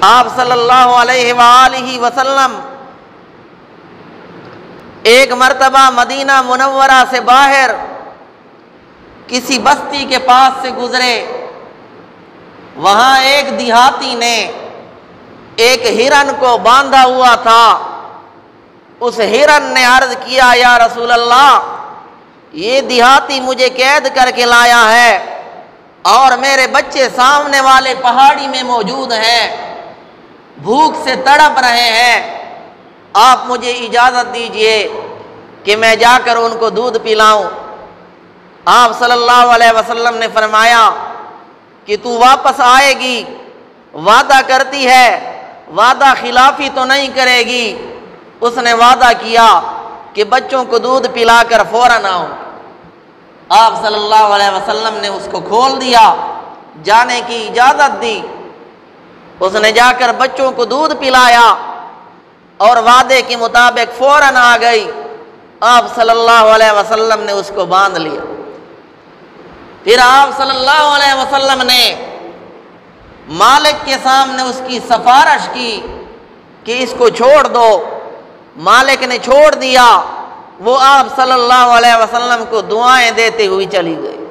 آپ صلی اللہ علیہ وآلہ وسلم ایک مرتبہ مدینہ منورہ سے باہر کسی بستی کے پاس سے گزرے، وہاں ایک دیہاتی نے ایک ہرن کو باندھا ہوا تھا۔ اس ہرن نے عرض کیا، یا رسول اللہ، یہ دیہاتی مجھے قید کر کے لایا ہے اور میرے بچے سامنے والے پہاڑی میں موجود ہیں، بھوک سے تڑپ رہے ہیں، آپ مجھے اجازت دیجئے کہ میں جا کر ان کو دودھ پلاؤں۔ آپ صلی اللہ علیہ وسلم نے فرمایا کہ تو واپس آئے گی، وعدہ کرتی ہے، وعدہ خلافی تو نہیں کرے گی؟ اس نے وعدہ کیا کہ بچوں کو دودھ پلا کر فوراً آؤں۔ آپ صلی اللہ علیہ وسلم نے اس کو کھول دیا، جانے کی اجازت دی۔ اس نے جا کر بچوں کو دودھ پلایا اور وعدے کے مطابق فوراً آ گئی۔ آپ صلی اللہ علیہ وسلم نے اس کو باندھ لیا۔ پھر آپ صلی اللہ علیہ وسلم نے مالک کے سامنے اس کی سفارش کی کہ اس کو چھوڑ دو۔ مالک نے چھوڑ دیا، وہ آپ صلی اللہ علیہ وسلم کو دعائیں دیتے ہوئی چلی گئی۔